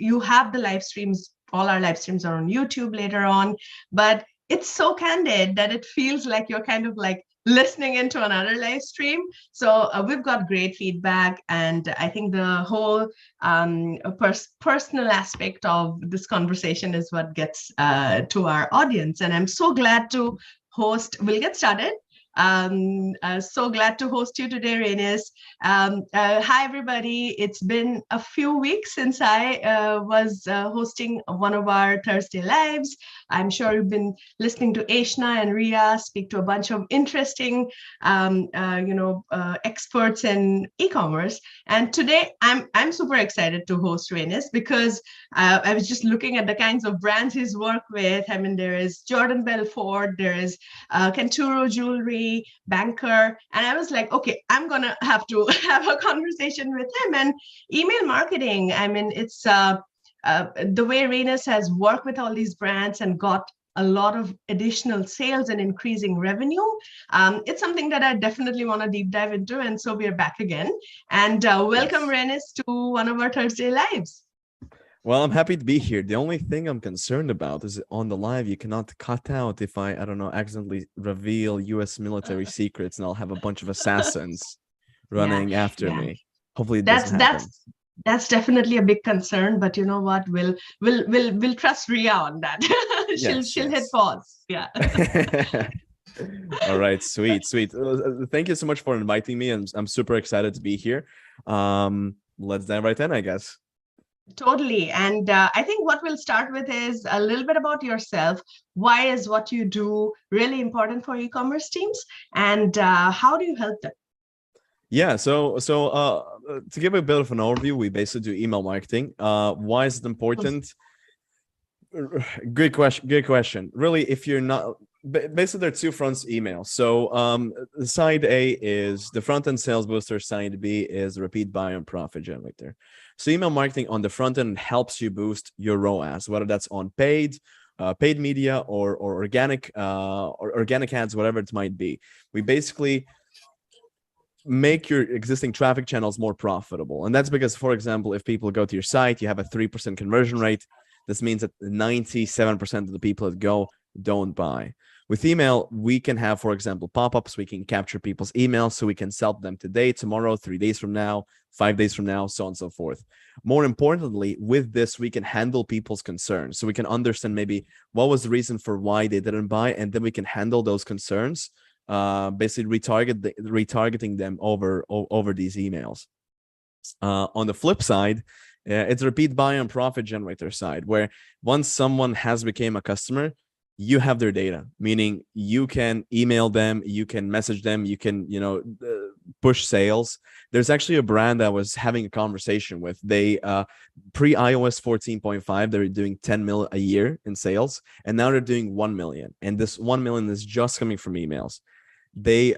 you have the live streams. All our live streams are on YouTube later on, but it's so candid that it feels like you're kind of like listening into another live stream. So we've got great feedback, and I think the whole personal aspect of this conversation is what gets to our audience. And I'm so glad to host. We'll get started. So glad to host you today, Reinis. Hi, everybody. It's been a few weeks since I was hosting one of our Thursday lives. I'm sure you've been listening to Ashna and Ria speak to a bunch of interesting, experts in e-commerce. And today, I'm super excited to host Reinis because I was just looking at the kinds of brands he's worked with. I mean, there is Jordan Belfort, there is Kenturo Jewelry, banker, and I was like, okay, I'm gonna have to have a conversation with him. And email marketing, I mean, it's the way Reinis has worked with all these brands and got a lot of additional sales and increasing revenue. It's something that I definitely want to deep dive into, and so we're back again. And welcome, Reinis, to one of our Thursday lives. Well, I'm happy to be here. The only thing I'm concerned about is on the live, you cannot cut out if I don't know, accidentally reveal U.S. military secrets, and I'll have a bunch of assassins running after me. Hopefully, it doesn't happen. That's definitely a big concern, but you know what? We'll trust Ria on that. she'll hit pause. Yeah. All right, sweet. Thank you so much for inviting me, and I'm super excited to be here. Let's dive right in, I guess. Totally. And I think what we'll start with is a little bit about yourself. Why is what you do really important for e-commerce teams? And how do you help them? Yeah, so to give a bit of an overview, we basically do email marketing. Why is it important? Good question. Really, if you're not... Basically, there are two fronts to email. So side A is the front-end sales booster. Side B is repeat buy and profit generator. So email marketing on the front end helps you boost your ROAS, whether that's on paid media or organic ads, whatever it might be. We basically make your existing traffic channels more profitable. And that's because, for example, if people go to your site, you have a 3% conversion rate. This means that 97% of the people that go don't buy. With email, we can have, for example, pop-ups. We can capture people's emails so we can sell them today, tomorrow, 3 days from now, 5 days from now, so on and so forth. More importantly, with this, we can handle people's concerns. So we can understand maybe what was the reason for why they didn't buy, and then we can handle those concerns, basically retargeting them over these emails. On the flip side, it's repeat buy and profit generator side, where once someone has become a customer, you have their data, meaning you can email them, you can message them, you can, push sales. There's actually a brand I was having a conversation with. They pre-iOS 14.5, they're doing 10 mil a year in sales, and now they're doing 1 million. And this 1 million is just coming from emails. They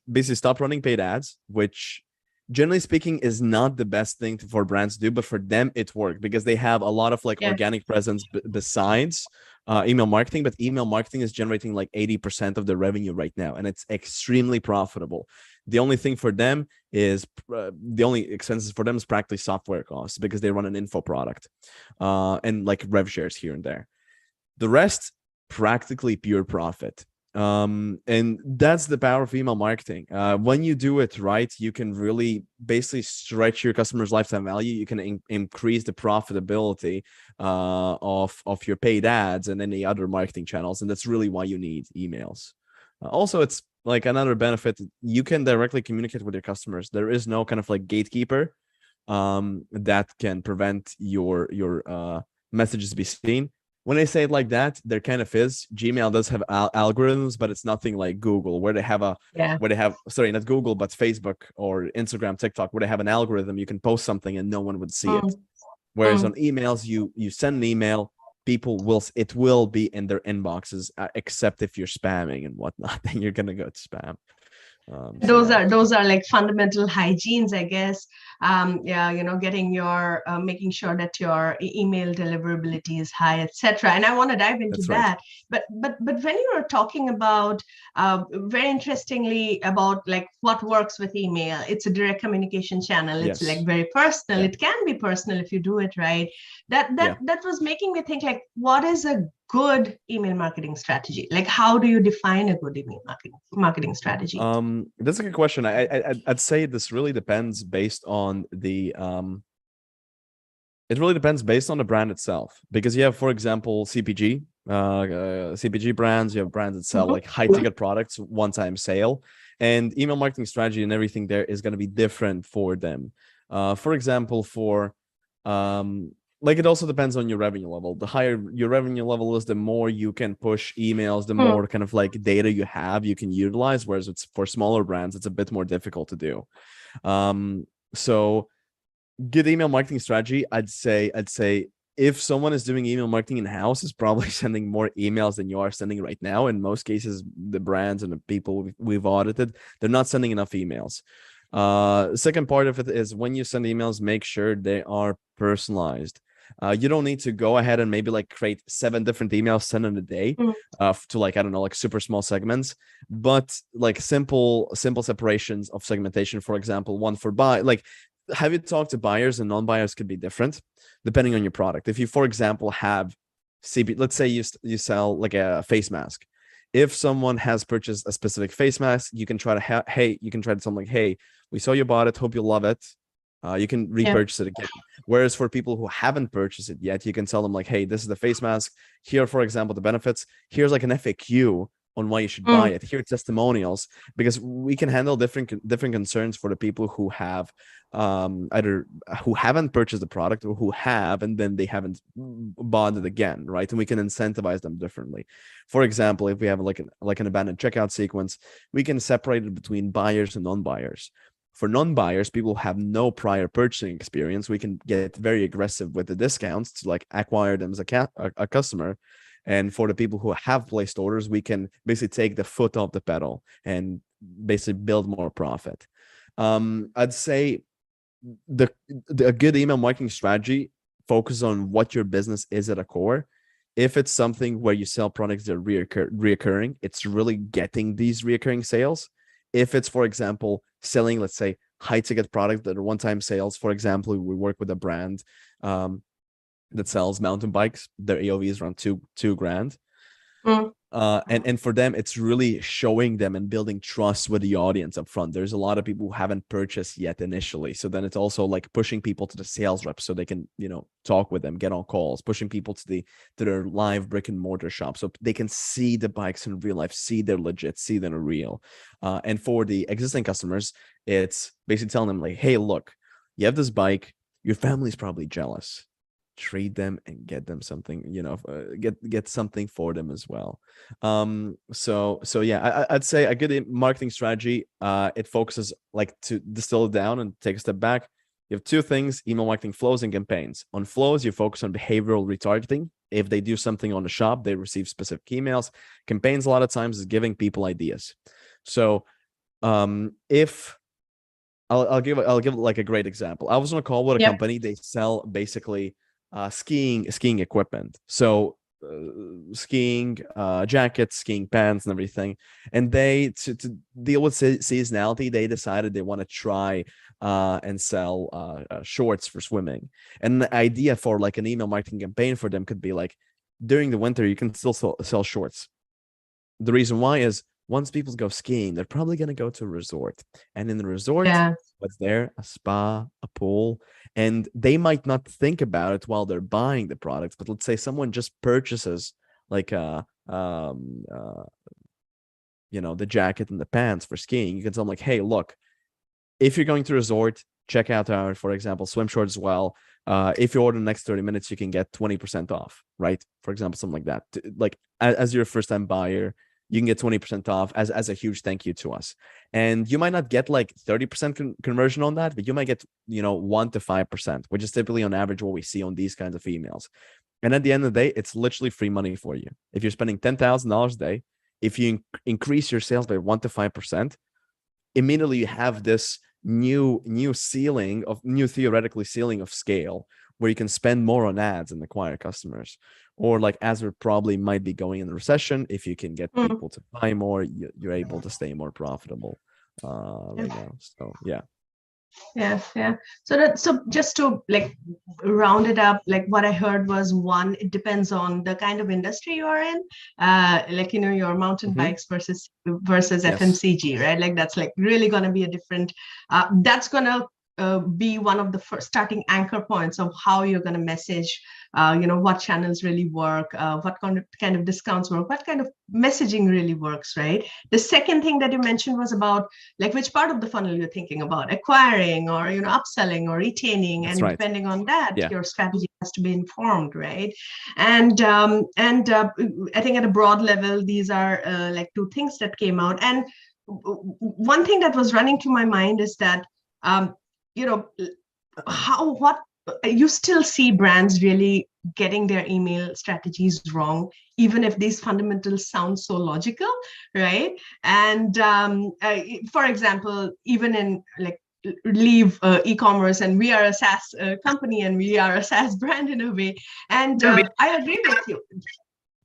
basically stopped running paid ads, which generally speaking is not the best thing for brands to do, but for them it worked because they have a lot of organic presence besides email marketing. But email marketing is generating like 80% of the revenue right now, and it's extremely profitable. The only thing for them is the only expenses for them is practically software costs because they run an info product and like rev shares here and there. The rest practically pure profit. And that's the power of email marketing. When you do it right, you can really basically stretch your customer's lifetime value. You can increase the profitability of your paid ads and any other marketing channels. And that's really why you need emails. Also, it's like another benefit. You can directly communicate with your customers. There is no kind of like gatekeeper that can prevent your messages to be seen. When I say it like that, there kind of is. Gmail does have algorithms, but it's nothing like Google, where they have not Google, but Facebook or Instagram, TikTok, where they have an algorithm. You can post something and no one would see it. Whereas on emails, you send an email, it will be in their inboxes, except if you're spamming and whatnot, then you're gonna go to spam. So yeah. Those are like fundamental hygienes, I guess. Yeah, getting your making sure that your email deliverability is high, etc. And I want to dive into That's right. that. But when you are talking about very interestingly about like what works with email, it's a direct communication channel. It's like Yes. very personal. Yeah. It can be personal if you do it right. Yeah. That was making me think like, what is a good email marketing strategy? Like, how do you define a good email marketing strategy? That's a good question. I'd say this really depends based on the it really depends based on the brand itself, because you have, for example, CPG brands. You have brands that sell like high ticket products, one time sale, and email marketing strategy and everything there is going to be different for them. For example, for like, it also depends on your revenue level. The higher your revenue level is, the more you can push emails, the more kind of like data you have you can utilize. Whereas it's for smaller brands, it's a bit more difficult to do. So good email marketing strategy, I'd say if someone is doing email marketing in-house, is probably sending more emails than you are sending right now. In most cases, the brands and the people we've audited, they're not sending enough emails. Second part of it is, when you send emails, make sure they are personalized. You don't need to go ahead and maybe like create 7 different emails, send in a day, to like, I don't know, like super small segments, but like simple separations of segmentation. For example, one for buy, like, have you talked to buyers, and non-buyers could be different depending on your product. If you, for example, have let's say you sell like a face mask. If someone has purchased a specific face mask, you can try to you can try to tell them like, hey, we saw you bought it, hope you love it. You can repurchase it again. Whereas for people who haven't purchased it yet, you can tell them like, hey, this is the face mask. Here, for example, the benefits. Here's like an FAQ on why you should buy it. Here are testimonials, because we can handle different concerns for the people who have either who haven't purchased the product, or who have and then they haven't bought it again, right? And we can incentivize them differently. For example, if we have like an abandoned checkout sequence, we can separate it between buyers and non-buyers. For non-buyers, people who have no prior purchasing experience, we can get very aggressive with the discounts to like acquire them as a customer. And for the people who have placed orders, we can basically take the foot off the pedal and basically build more profit. I'd say a good email marketing strategy focuses on what your business is at a core. If it's something where you sell products that are reoccurring, it's really getting these reoccurring sales. If it's, for example, selling, let's say, high ticket products that are one-time sales. For example, we work with a brand that sells mountain bikes. Their AOV is around two grand. And for them, it's really showing them and building trust with the audience up front. There's a lot of people who haven't purchased yet initially. So then it's also like pushing people to the sales reps so they can, talk with them, get on calls, pushing people to their live brick and mortar shop so they can see the bikes in real life, see they're legit, see they're real. And for the existing customers, it's basically telling them like, hey, look, you have this bike, your family's probably jealous. Treat them and get them something, get something for them as well. So yeah, I'd say a good marketing strategy, it focuses, like, to distill it down and take a step back. You have 2 things: email marketing flows and campaigns. On flows, you focus on behavioral retargeting. If they do something on the shop, they receive specific emails. Campaigns, a lot of times, is giving people ideas. So if I'll give like a great example. I was on a call with a company. They sell basically skiing equipment. So skiing jackets, skiing pants, and everything. And they, to deal with seasonality, they decided they want to try and sell shorts for swimming. And the idea for like an email marketing campaign for them could be like, during the winter, you can still sell shorts. The reason why is, once people go skiing, they're probably going to go to a resort. And in the resort, what's there? A spa, a pool. And they might not think about it while they're buying the products. But let's say someone just purchases like the jacket and the pants for skiing. You can tell them like, hey, look, if you're going to a resort, check out our, for example, swim shorts as well. If you order in the next 30 minutes, you can get 20% off, right? For example, something like that. Like, as your first time buyer, you can get 20% off as a huge thank you to us. And you might not get like 30% conversion on that, but you might get, 1 to 5%, which is typically on average what we see on these kinds of emails. And at the end of the day, it's literally free money for you. If you're spending $10,000 a day, if you increase your sales by 1 to 5%, immediately you have this new theoretically ceiling of scale where you can spend more on ads and acquire customers. Or like, as we probably might be going in a recession, if you can get people to buy more, you're able to stay more profitable right now. So yeah. Yeah. So just to like round it up, like what I heard was, one, it depends on the kind of industry you're in, like, you know, your mountain bikes versus Yes. FMCG, right? Like that's like really going to be a different, that's going to be one of the first starting anchor points of how you're going to message, you know, what channels really work, what kind of discounts work, what kind of messaging really works, right? The second thing that you mentioned was about like which part of the funnel you're thinking about, acquiring or, you know, upselling or retaining. That's and right. depending on that, Yeah. your strategy has to be informed, right? And I think at a broad level, these are like two things that came out. And one thing that was running through my mind is that, you know, what you still see brands really getting their email strategies wrong, even if these fundamentals sound so logical, right? And for example, even in like leave e-commerce, and we are a SaaS company, and we are a SaaS brand in a way. And I agree with you.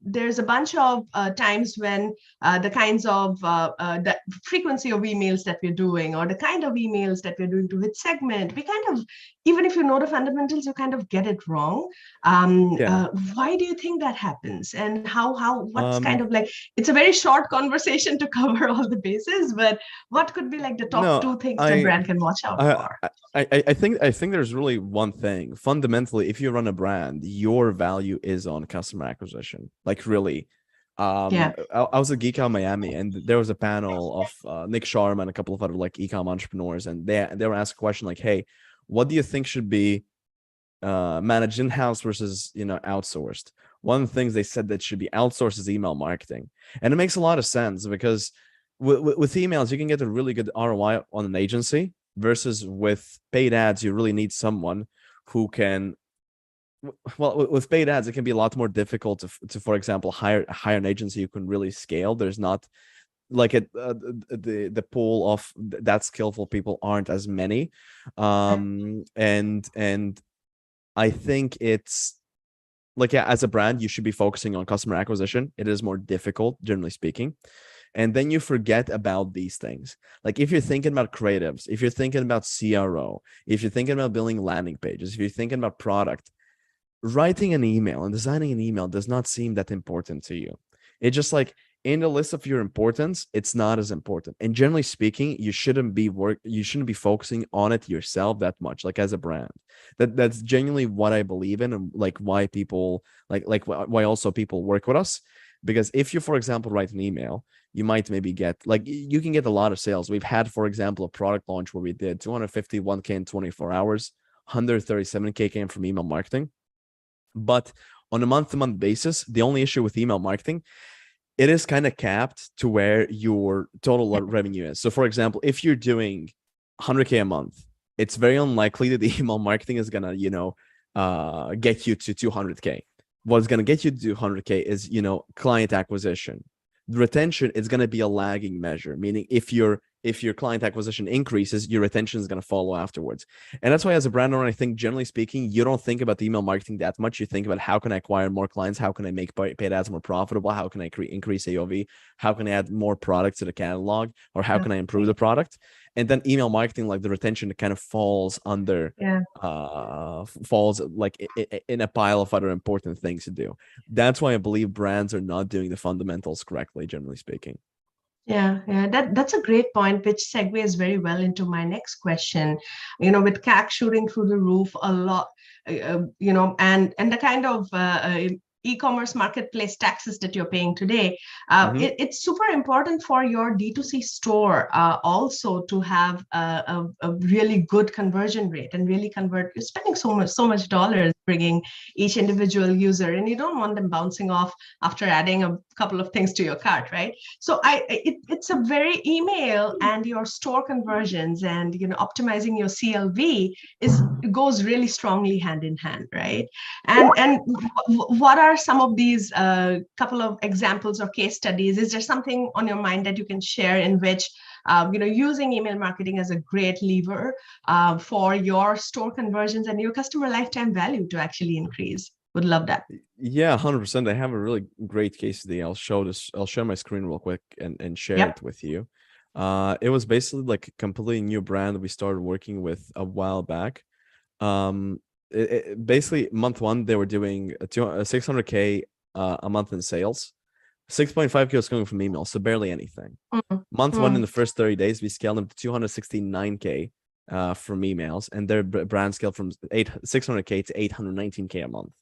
There's a bunch of times when the kinds of the frequency of emails that we're doing, or the kind of emails that we're doing to which segment, we kind of, even if you know the fundamentals, you kind of get it wrong. Why do you think that happens? And what's kind of like, it's a very short conversation to cover all the bases, but what could be like the top two things a brand can watch out for? I think there's really one thing. Fundamentally, if you run a brand, your value is on customer acquisition. Like really. I was at Geek Out Miami, and there was a panel of Nick Sharma and a couple of other like e-com entrepreneurs, and they were asked a question like, "Hey, what do you think should be managed in-house versus, you know, outsourced?" One of the things they said that should be outsourced is email marketing, and it makes a lot of sense because with emails you can get a really good ROI on an agency, versus with paid ads you really need someone who can. Well, with paid ads, it can be a lot more difficult to for example, hire an agency who can really scale. There's not like the pool of that skillful people aren't as many, and I think it's like, yeah, as a brand, you should be focusing on customer acquisition. It is more difficult, generally speaking. And then you forget about these things. Like if you're thinking about creatives, if you're thinking about CRO, if you're thinking about building landing pages, if you're thinking about product, writing an email and designing an email does not seem that important to you. It's just like in the list of your importance, it's not as important. And generally speaking, you shouldn't be focusing on it yourself that much, like as a brand. That's genuinely what I believe in, and like why people why also people work with us. Because if you, for example, write an email, you might maybe get like, you can get a lot of sales. We've had, for example, a product launch where we did 251K in 24 hours, 137K came from email marketing. But on a month-to-month basis, the only issue with email marketing, it is kind of capped to where your total revenue is. So for example, if you're doing 100K a month, it's very unlikely that the email marketing is gonna, you know, get you to 200K. What's gonna get you to 200K is, you know, client acquisition. The retention is gonna be a lagging measure, meaning if your client acquisition increases, your retention is going to follow afterwards. And that's why as a brand owner, I think generally speaking, you don't think about the email marketing that much. You think about how can I acquire more clients? How can I make paid ads more profitable? How can I increase AOV? How can I add more products to the catalog? Or how can I improve the product? And then email marketing, like the retention kind of falls under, falls like in a pile of other important things to do. That's why I believe brands are not doing the fundamentals correctly, generally speaking. Yeah, that's a great point, which segues very well into my next question. You know, with CAC shooting through the roof a lot, you know, and the kind of e-commerce marketplace taxes that you're paying today, it's super important for your D2C store also to have a really good conversion rate and really convert. You're spending so much dollars bringing each individual user, and you don't want them bouncing off after adding a couple of things to your cart, right? So it's a very email and your store conversions and, you know, optimizing your CLV goes really strongly hand in hand, right? And what are some of these couple of examples or case studies? Is there something on your mind that you can share in which using email marketing as a great lever for your store conversions and your customer lifetime value to actually increase. Would love that. Yeah, 100%. I have a really great case study. I'll share my screen real quick and share Yep. it with you. It was basically like a completely new brand we started working with a while back. Basically month one, they were doing 600K a month in sales. 6.5K was coming from email, so barely anything. Month one, in the first 30 days, we scaled them to 269K from emails, and their brand scaled from 600K to 819K a month.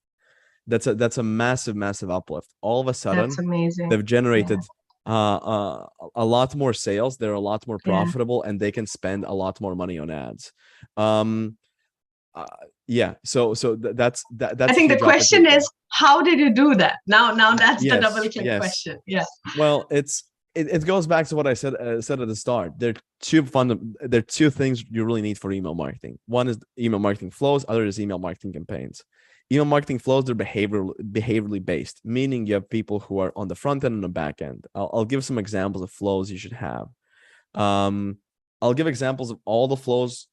That's a massive uplift. All of a sudden, that's amazing. They've generated a lot more sales. They're a lot more profitable, and they can spend a lot more money on ads. So that's I think the question is, how did you do that? Now that's the double click question. Yeah. Well, it goes back to what I said at the start. There are two things you really need for email marketing. One is email marketing flows, other is email marketing campaigns. Email marketing flows, they're behaviorally based, meaning you have people who are on the front end and the back end. I'll give some examples of flows you should have. I'll give examples of all the flows,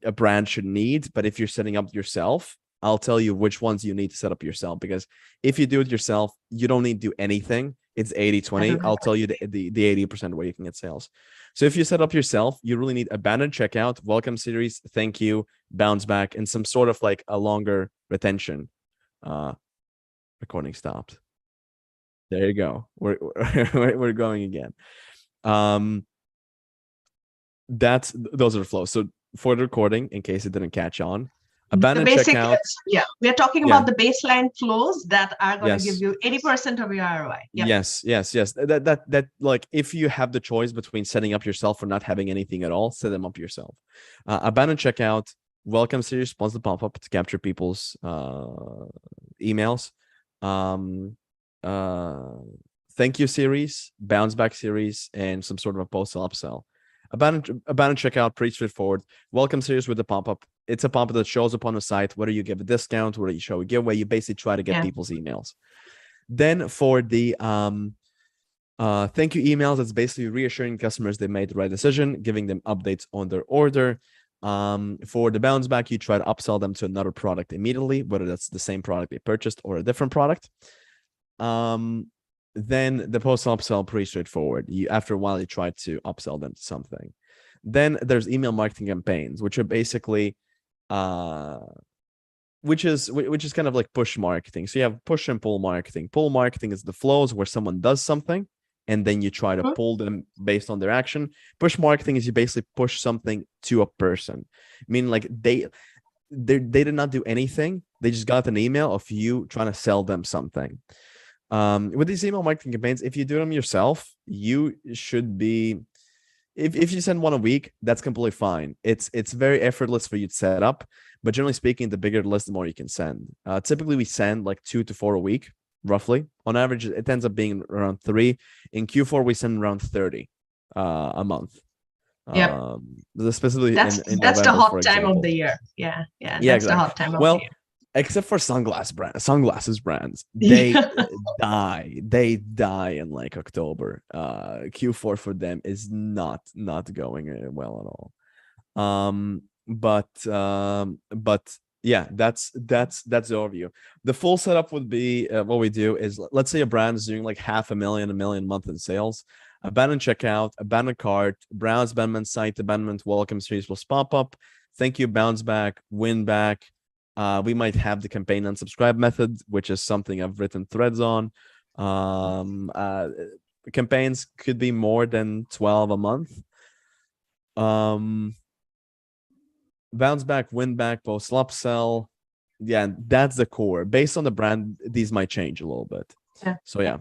a brand should need, but if you're setting up yourself, I'll tell you which ones you need to set up yourself, because if you do it yourself, you don't need to do anything. It's 80-20. I'll tell you the 80% where you can get sales. So if you set up yourself, you really need abandoned checkout, welcome series, thank you, bounce back, and some sort of like a longer retention. Recording stopped. There you go. We're going again. Those are the flows. So for the recording, in case it didn't catch on, abandoned checkout. Yeah, we are talking about the baseline flows that are going to give you 80% of your ROI. Yep. Yes. That like, if you have the choice between setting up yourself or not having anything at all, set them up yourself. Abandoned checkout, welcome series, response to pop-up to capture people's emails. Thank you series, bounce back series, and some sort of a post-sell upsell. Abandoned checkout, pretty straightforward. Welcome series with the pop-up. It's a pop-up that shows up on the site, whether you give a discount, whether you show a giveaway, you basically try to get people's emails. Then for the thank you emails, it's basically reassuring customers they made the right decision, giving them updates on their order. For the bounce back, you try to upsell them to another product immediately, whether that's the same product they purchased or a different product. Then the post-sell upsell, pretty straightforward. After a while, you try to upsell them to something. Then there's email marketing campaigns, which are basically, which is kind of like push marketing. So you have push and pull marketing. Pull marketing is the flows where someone does something, and then you try to pull them based on their action. Push marketing is you basically push something to a person, meaning like they did not do anything. They just got an email of you trying to sell them something. With these email marketing campaigns, if you do them yourself, you should be, if you send one a week, that's completely fine. It's very effortless for you to set up, but generally speaking, the bigger the list, the more you can send. Typically, we send like 2 to 4 a week, roughly. On average, it ends up being around 3. In Q4, we send around 30 a month. Yeah, specifically that's November, the hot time of the year. Yeah, that's exactly. The hot time of the year. Except for sunglasses brands, they die in like October. Q4 for them is not going well at all. But yeah, that's the overview. The full setup would be what we do is, let's say a brand is doing like $500,000, $1 million a month in sales. Abandoned checkout, abandoned cart, browse abandonment, site abandonment, welcome series will pop up. Thank you, bounce back, win back. We might have the campaign unsubscribe method, which is something I've written threads on. Campaigns could be more than 12 a month. Bounce back, win back, post upsell. Yeah, that's the core. Based on the brand, these might change a little bit. Yeah. So yeah.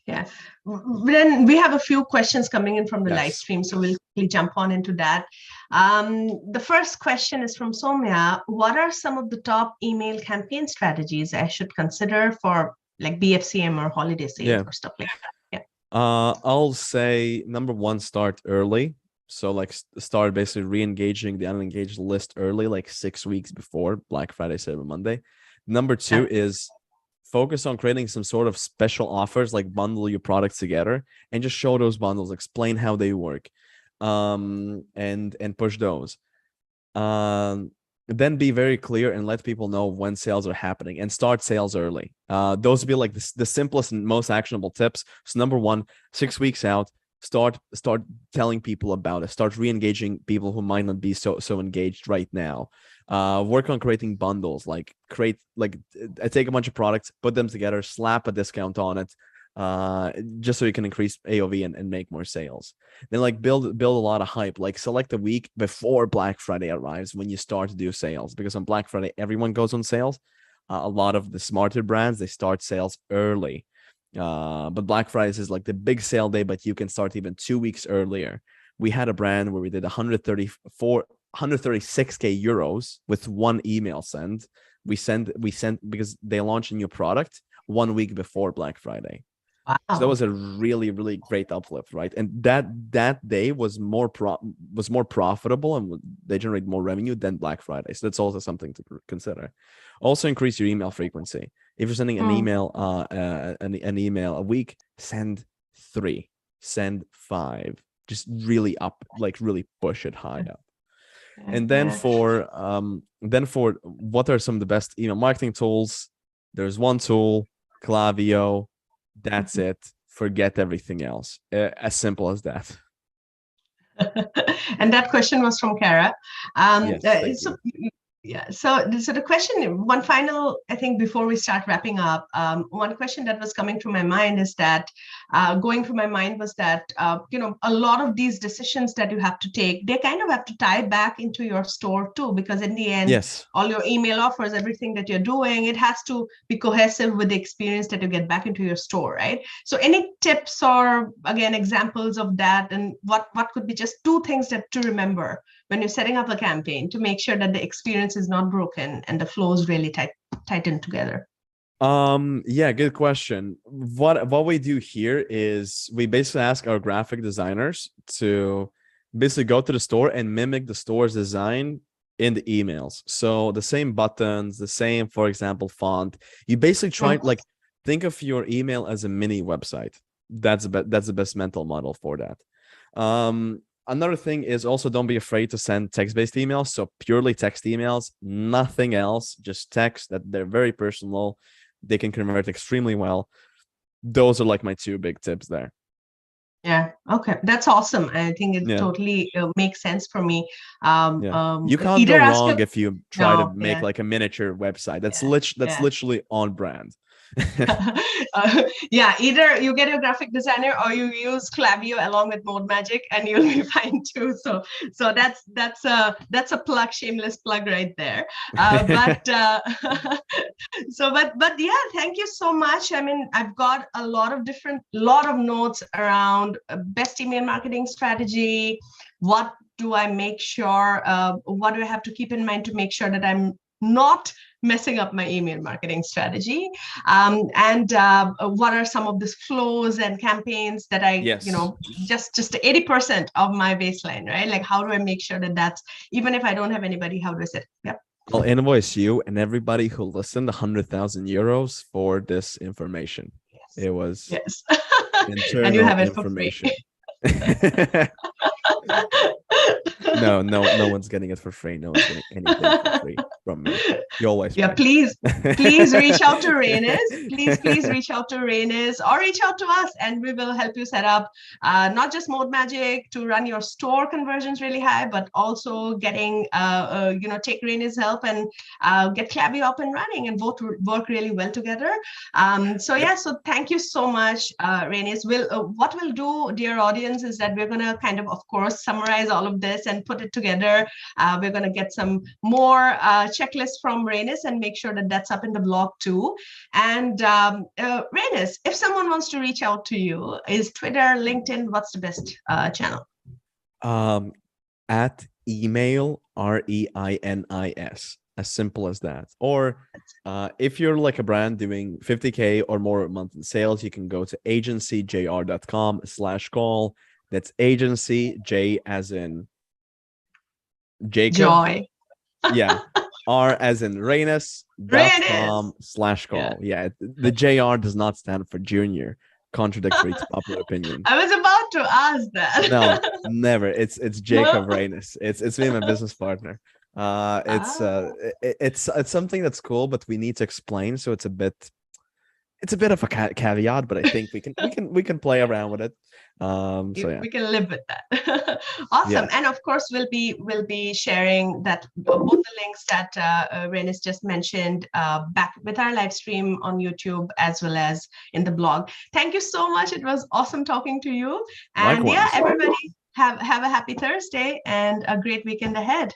Then we have a few questions coming in from the live stream, so we'll quickly jump on into that. The first question is from Soumya. What are some of the top email campaign strategies I should consider for like BFCM or holiday sales or stuff like that? I'll say number 1, start early. So like start basically re-engaging the unengaged list early, like 6 weeks before Black Friday, Cyber Monday. Number 2 is focus on creating some sort of special offers, like bundle your products together and just show those bundles, explain how they work, and push those. Then be very clear and let people know when sales are happening and start sales early. Those would be like the simplest and most actionable tips. So number one, 6 weeks out, start telling people about it. Start re-engaging people who might not be so engaged right now. Work on creating bundles, take a bunch of products, put them together, slap a discount on it, just so you can increase AOV and make more sales. Then build a lot of hype, select a week before Black Friday arrives when you start to do sales, because on Black Friday everyone goes on sales. A lot of the smarter brands, they start sales early, but Black Friday is like the big sale day, but you can start even 2 weeks earlier. We had a brand where we did 136k euros with one email send. We sent because they launched a new product 1 week before Black Friday. Wow. So that was a really, really great uplift, right? And that day was more profitable, and they generate more revenue than Black Friday. So that's also something to consider. Also, increase your email frequency. If you're sending an email, an email a week, send 3, send 5. Just really really push it high up. And then for what are some of the best email marketing tools? There's one tool, Klaviyo. That's it. Forget everything else. As simple as that. And that question was from Kara. Yes, Yeah. So the question, one final, I think, before we start wrapping up, one question that was coming to my mind is that, a lot of these decisions that you have to take, they kind of have to tie back into your store too, because in the end, yes, all your email offers, everything that you're doing, it has to be cohesive with the experience that you get back into your store, right? So any tips or, again, examples of that, and what could be just 2 things that to remember when you're setting up a campaign to make sure that the experience is not broken and the flows really tighten together? Yeah, good question. What we do here is we basically ask our graphic designers to basically go to the store and mimic the store's design in the emails. So the same buttons, the same, for example, font. You basically try think of your email as a mini website. That's the best mental model for that. Another thing is also don't be afraid to send text-based emails. So purely text emails, nothing else, just text that they're very personal. They can convert extremely well. Those are my 2 big tips there. Yeah. Okay. That's awesome. I think it totally makes sense for me. You can't go wrong if you try to make a miniature website. That's literally on brand. Either you get a graphic designer or you use Klaviyo along with Mode Magic, and you'll be fine too. So that's a plug, shameless plug right there. But thank you so much. I mean, I've got a lot of notes around best email marketing strategy. What do I make sure? What do I have to keep in mind to make sure that I'm not messing up my email marketing strategy, and what are some of the flows and campaigns that I just 80% of my baseline, right? How do I make sure that that's, even if I don't have anybody, how do I set? I'll invoice you and everybody who listened 100,000 euros for this information. It was internal and you have it information. No one's getting it for free. No one's getting anything for free from me. You always please reach out to Reinis. Please reach out to Reinis or reach out to us, and we will help you set up not just Mode Magic to run your store conversions really high, but also getting take Reinis' help and get Klaviyo up and running, and both work really well together. So thank you so much, Reinis. What we'll do, dear audience, is that we're going to kind of course, summarize all of this and put it together. We're going to get some more checklists from Reinis and make sure that that's up in the blog too. And Reinis, if someone wants to reach out to you, is Twitter, LinkedIn, what's the best channel? At email, Reinis. As simple as that. Or if you're a brand doing 50K or more a month in sales, you can go to agencyjr.com/call. That's agency, J as in Jacob. Joy. Yeah. Sure. R as in Reinis. Reinis.com/call. Yeah. Yeah, the JR does not stand for junior, contradictory to popular opinion. I was about to ask No, that. never. It's Jacob Reinis. It's me and my business partner. Ah. It's something that's cool, but we need to explain. So it's a bit of a caveat, but I think we can play around with it. So yeah, We can live with that. Awesome. yes, And of course, we'll be sharing that both the links that Renis just mentioned back with our live stream on YouTube as well as in the blog. Thank you so much. It was awesome talking to you. And yeah, likewise. everybody have a happy Thursday and a great weekend ahead.